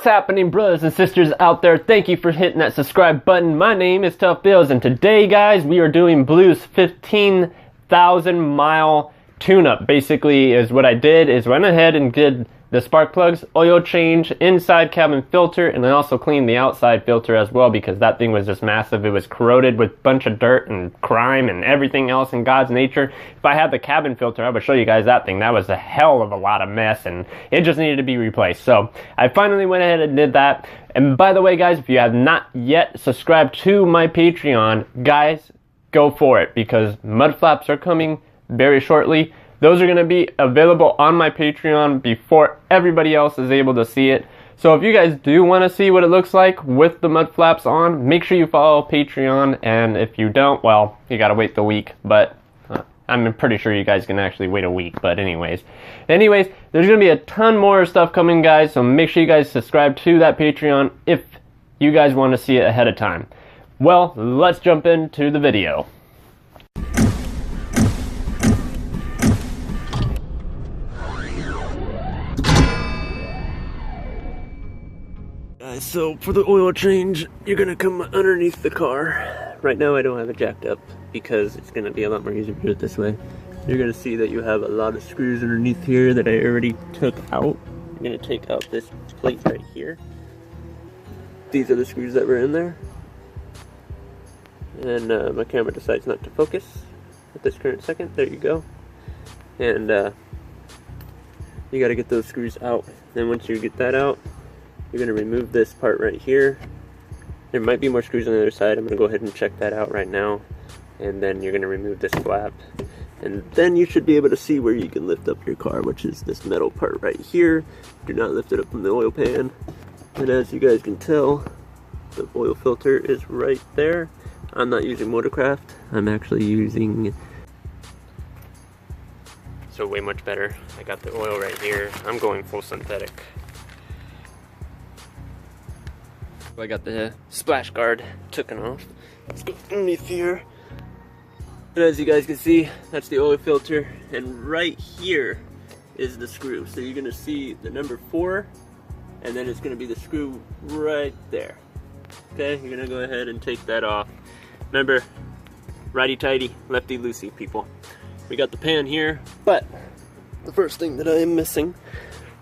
happening, brothers and sisters out there? Thank you for hitting that subscribe button. My name is Tough Bills, and today, guys, we are doing Blue's 15,000 mile tune-up. Basically, is what I did is went ahead and did the spark plugs, oil change, inside cabin filter, and then also cleaned the outside filter as well because that thing was just massive. It was corroded with a bunch of dirt and crime and everything else in God's nature. If I had the cabin filter, I would show you guys that thing. That was a hell of a lot of mess, and it just needed to be replaced. So I finally went ahead and did that. And by the way, guys, if you have not yet subscribed to my Patreon, guys, go for it because mud flaps are coming very shortly. Those are going to be available on my Patreon before everybody else is able to see it. So if you guys do want to see what it looks like with the mud flaps on, make sure you follow Patreon. And if you don't, well, you got to wait the week. But I'm pretty sure you guys can actually wait a week. But anyways, there's going to be a ton more stuff coming, guys. So make sure you guys subscribe to that Patreon if you guys want to see it ahead of time. Well, let's jump into the video. So for the oil change, you're gonna come underneath the car. Right now I don't have it jacked up because it's gonna be a lot more easier to do it this way. You're gonna see that you have a lot of screws underneath here that I already took out. I'm gonna take out this plate right here. These are the screws that were in there. And my camera decides not to focus at this current second. There you go. And you gotta get those screws out. Then once you get that out, you're going to remove this part right here. There might be more screws on the other side. I'm going to go ahead and check that out right now. And then you're going to remove this flap. And then you should be able to see where you can lift up your car, which is this metal part right here. Do not lift it up from the oil pan. And as you guys can tell, the oil filter is right there. I'm not using Motorcraft. I'm actually using... So way much better. I got the oil right here. I'm going full synthetic. I got the splash guard taken off. Let's go underneath here. And as you guys can see, that's the oil filter. And right here is the screw. So you're gonna see the number 4, and then it's gonna be the screw right there. Okay, you're gonna go ahead and take that off. Remember, righty-tighty, lefty-loosey, people. We got the pan here, but the first thing that I am missing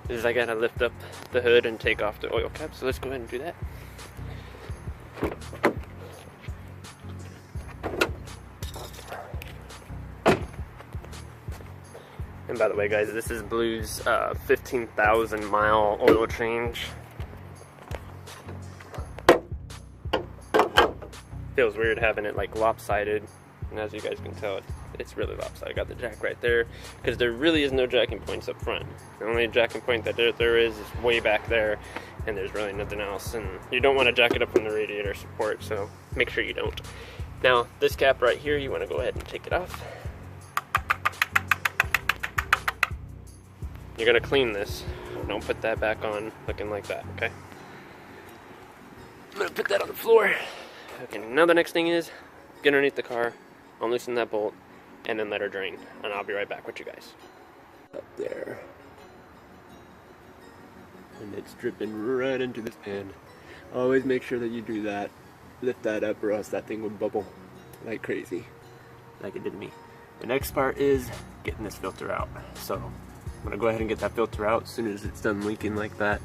is I gotta lift up the hood and take off the oil cap. So let's go ahead and do that. And by the way, guys, this is Blue's 15,000 mile oil change. Feels weird having it like lopsided, and as you guys can tell, it's really lopsided. I got the jack right there because there really is no jacking points up front. The only jacking point that there is way back there, and there's really nothing else. And you don't want to jack it up from the radiator support, so make sure you don't. Now, this cap right here, you want to go ahead and take it off. You're going to clean this. Don't put that back on looking like that, okay? I'm going to put that on the floor. Okay, now the next thing is, get underneath the car, unloosen that bolt, and then let her drain. And I'll be right back with you guys. Up there. And it's dripping right into this pan. Always make sure that you do that. Lift that up or else that thing would bubble like crazy, like it did to me. The next part is getting this filter out. So I'm gonna go ahead and get that filter out as soon as it's done leaking like that.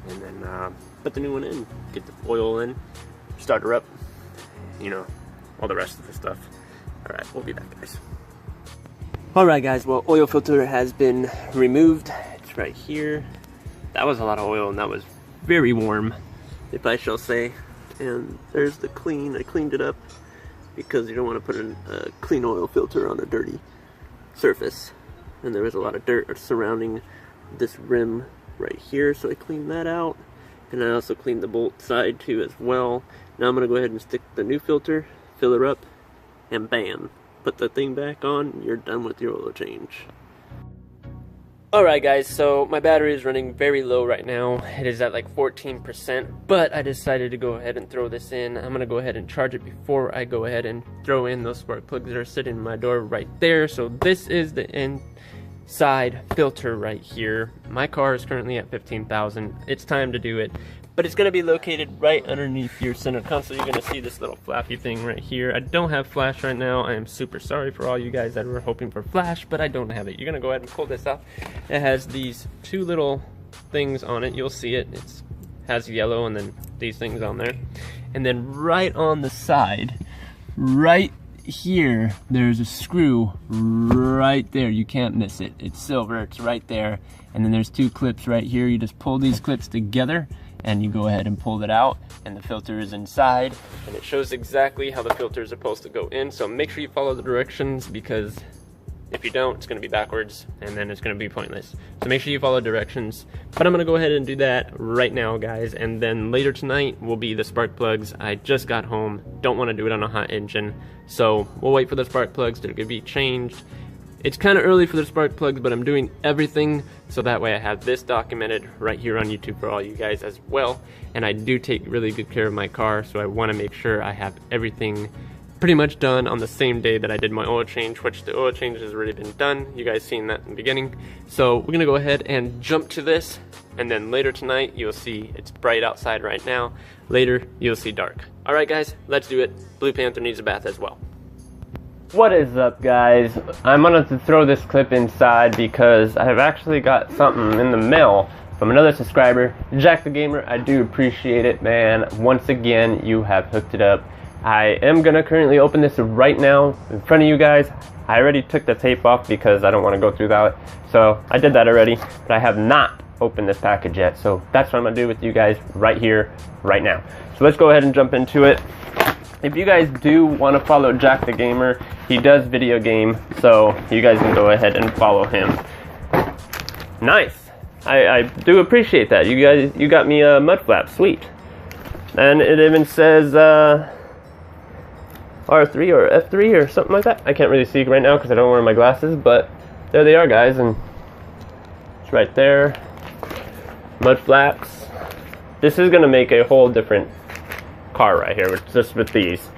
And then put the new one in, get the oil in, start her up, you know, all the rest of the stuff. All right, we'll be back, guys. All right, guys, well, oil filter has been removed. It's right here. That was a lot of oil, and that was very warm, if I shall say. And there's the clean. I cleaned it up because you don't want to put a clean oil filter on a dirty surface. And there was a lot of dirt surrounding this rim right here, so I cleaned that out. And I also cleaned the bolt side too as well. Now I'm going to go ahead and stick the new filter, fill her up, and bam. Put the thing back on, you're done with your oil change. Alright guys, so my battery is running very low right now. It is at like 14%, but I decided to go ahead and throw this in. I'm going to go ahead and charge it before I go ahead and throw in those spark plugs that are sitting in my door right there. So this is the side filter right here. My car is currently at 15,000. It's time to do it. But it's going to be located right underneath your center console. You're going to see this little flappy thing right here. I don't have flash right now. I am super sorry for all you guys that were hoping for flash, but I don't have it. You're going to go ahead and pull this out. It has these two little things on it. You'll see it. It has yellow and then these things on there. And then right on the side, right here, there's a screw right there. You can't miss it. It's silver. It's right there. And then there's two clips right here. You just pull these clips together and you go ahead and pull it out, and the filter is inside, and it shows exactly how the filter is supposed to go in. So make sure you follow the directions, because if you don't, it's going to be backwards and then it's going to be pointless. So make sure you follow directions. But I'm going to go ahead and do that right now, guys, and then later tonight will be the spark plugs. I just got home, don't want to do it on a hot engine, so we'll wait for the spark plugs to be changed. It's kind of early for the spark plugs, but I'm doing everything so that way I have this documented right here on YouTube for all you guys as well. And I do take really good care of my car, so I want to make sure I have everything pretty much done on the same day that I did my oil change, which the oil change has already been done. You guys seen that in the beginning. So we're gonna go ahead and jump to this, and then later tonight you'll see it's bright outside right now. Later you'll see dark. All right, guys, let's do it. Blue Panther needs a bath as well. What is up, guys? I'm gonna throw this clip inside because I have actually got something in the mail from another subscriber, Jack the Gamer. I do appreciate it, man. Once again, you have hooked it up. I am gonna currently open this right now in front of you guys. I already took the tape off because I don't want to go through that, so I did that already, but I have not opened this package yet, so that's what I'm gonna do with you guys right here, right now. So let's go ahead and jump into it. If you guys do want to follow Jack the Gamer, he does video game, so you guys can go ahead and follow him. Nice. I do appreciate that. You got me a mud flap, sweet. And it even says R3 or F3 or something like that. I can't really see right now because I don't wear my glasses, but there they are, guys, and it's right there. Mud flaps. This is gonna make a whole different car right here, just with these.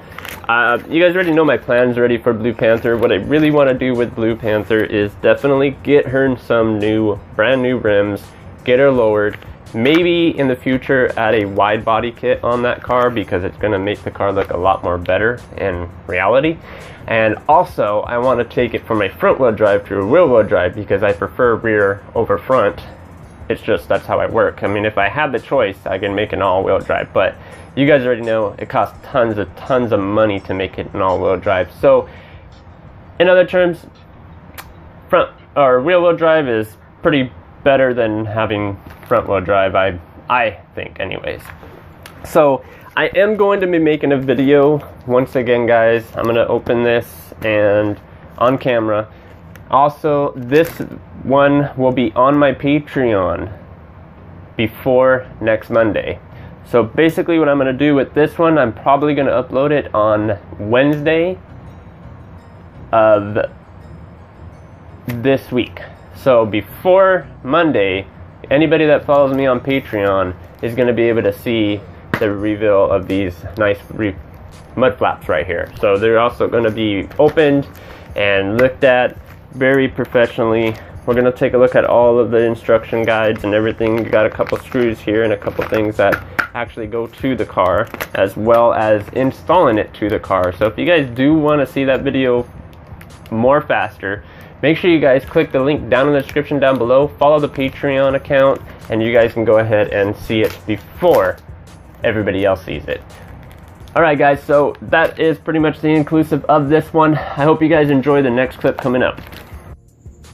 You guys already know my plans already for Blue Panther. What I really want to do with Blue Panther is definitely get her some brand new rims, get her lowered, maybe in the future add a wide body kit on that car, because it's going to make the car look a lot more better in reality. And also I want to take it from a front wheel drive to a rear wheel drive, because I prefer rear over front. It's just, that's how I work. I mean, if I had the choice, I can make an all-wheel drive, but you guys already know it costs tons of money to make it an all-wheel drive. So in other terms, front or rear-wheel drive is pretty better than having front-wheel drive, I think anyways. So I am going to be making a video once again, guys. I'm going to open this and on camera. Also, this one will be on my Patreon before next Monday. So basically what I'm going to do with this one, I'm probably going to upload it on Wednesday of this week. So before Monday, anybody that follows me on Patreon is going to be able to see the reveal of these nice mud flaps right here. So they're also going to be opened and looked at very professionally. We're going to take a look at all of the instruction guides and everything. We got a couple screws here and a couple things that actually go to the car, as well as installing it to the car. So if you guys do want to see that video more faster, make sure you guys click the link down in the description down below, follow the Patreon account, and you guys can go ahead and see it before everybody else sees it. Alright guys, so that is pretty much the inclusive of this one. I hope you guys enjoy the next clip coming up.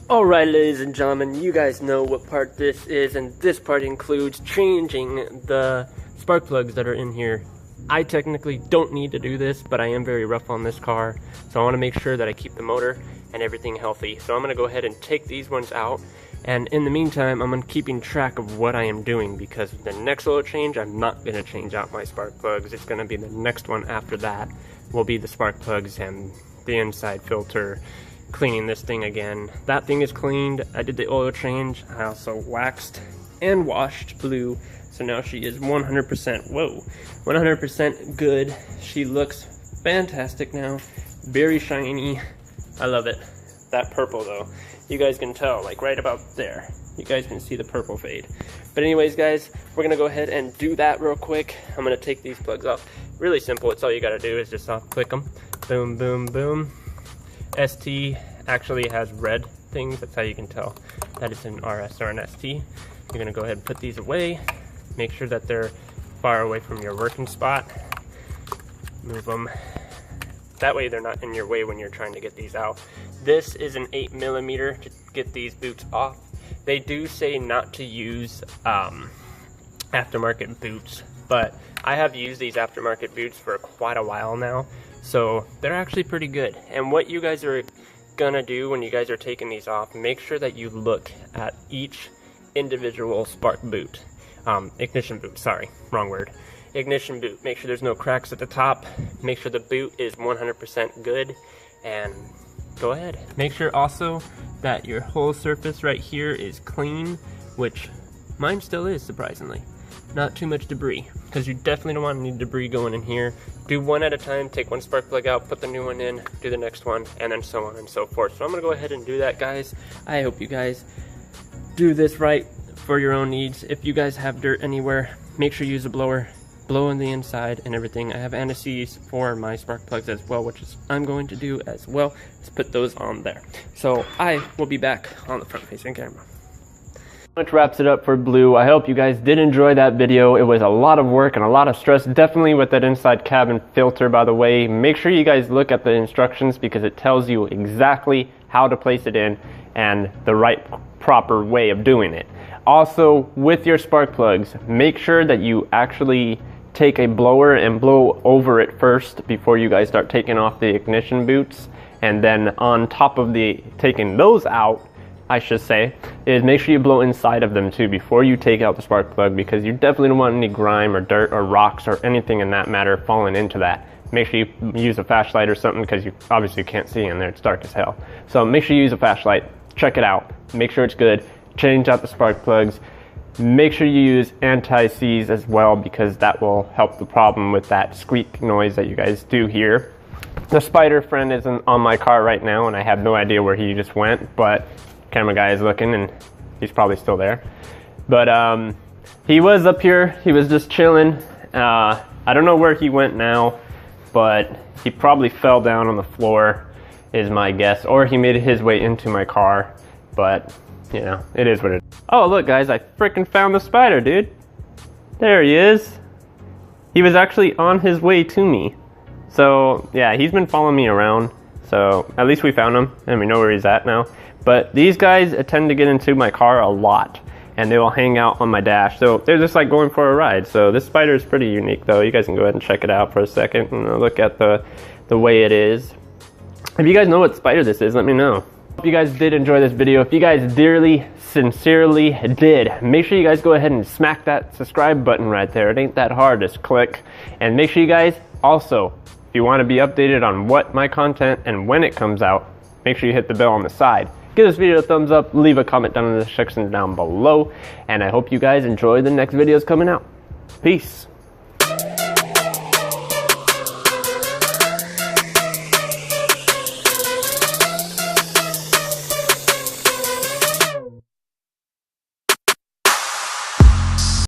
Alright, ladies and gentlemen, you guys know what part this is, and this part includes changing the spark plugs that are in here. I technically don't need to do this, but I am very rough on this car, so I want to make sure that I keep the motor and everything healthy. So I'm going to go ahead and take these ones out, and in the meantime, I'm keeping track of what I am doing, because the next oil change, I'm not going to change out my spark plugs. It's going to be the next one after that will be the spark plugs and the inside filter, cleaning this thing again. That thing is cleaned. I did the oil change. I also waxed and washed Blue, so now she is 100%, 100% good. She looks fantastic now, very shiny. I love it. That purple though, you guys can tell, like right about there. You guys can see the purple fade. But anyways, guys, we're gonna go ahead and do that real quick. I'm gonna take these plugs off. Really simple. It's all you gotta do is just off click them. Boom, boom, boom. ST actually has red things. That's how you can tell that it's an RS or an ST. You're gonna go ahead and put these away. Make sure that they're far away from your working spot. Move them. That way they're not in your way when you're trying to get these out. This is an 8mm to get these boots off. They do say not to use aftermarket boots, but I have used these aftermarket boots for quite a while now, so they're actually pretty good. And what you guys are gonna do when you guys are taking these off, make sure that you look at each individual spark boot. Ignition boot, sorry, wrong word. Ignition boot. Make sure there's no cracks at the top. Make sure the boot is 100% good, and go ahead. Make sure also that your whole surface right here is clean, which mine still is, surprisingly. Not too much debris, because you definitely don't want any debris going in here. Do one at a time, take one spark plug out, put the new one in, do the next one, and then so on and so forth. So I'm gonna go ahead and do that, guys. I hope you guys do this right for your own needs. If you guys have dirt anywhere, make sure you use a blower. Blow on the inside and everything. I have anti-seize for my spark plugs as well, which is I'm going to do as well. Let's put those on there. So I will be back on the front facing camera. Which wraps it up for blue. I hope you guys did enjoy that video. It was a lot of work and a lot of stress, definitely with that inside cabin filter, by the way. Make sure you guys look at the instructions because it tells you exactly how to place it in and the right proper way of doing it. Also, with your spark plugs, make sure that you actually take a blower and blow over it first before you guys start taking off the ignition boots. And then on top of the taking those out, I should say, is make sure you blow inside of them too before you take out the spark plug, because you definitely don't want any grime or dirt or rocks or anything in that matter falling into that. Make sure you use a flashlight or something, because you obviously can't see in there, it's dark as hell. So make sure you use a flashlight, check it out, make sure it's good, change out the spark plugs. Make sure you use anti-seize as well, because that will help the problem with that squeak noise that you guys do hear. The spider friend isn't on my car right now, and I have no idea where he just went, but camera guy is looking and he's probably still there. But he was up here, he was just chilling. I don't know where he went now, but he probably fell down on the floor is my guess, or he made his way into my car, but you know, it is what it is. Oh, look guys, I freaking found the spider, dude. There he is. He was actually on his way to me. So, yeah, he's been following me around. So, at least we found him, and we know where he's at now. But these guys tend to get into my car a lot, and they will hang out on my dash. So, they're just like going for a ride. So, this spider is pretty unique, though. You guys can go ahead and check it out for a second and look at the way it is. If you guys know what spider this is, let me know. Hope you guys did enjoy this video. If you guys dearly, sincerely did, make sure you guys go ahead and smack that subscribe button right there. It ain't that hard, just click. And make sure you guys also, if you want to be updated on what my content and when it comes out, make sure you hit the bell on the side. Give this video a thumbs up, leave a comment down in the section down below, and I hope you guys enjoy the next videos coming out. Peace.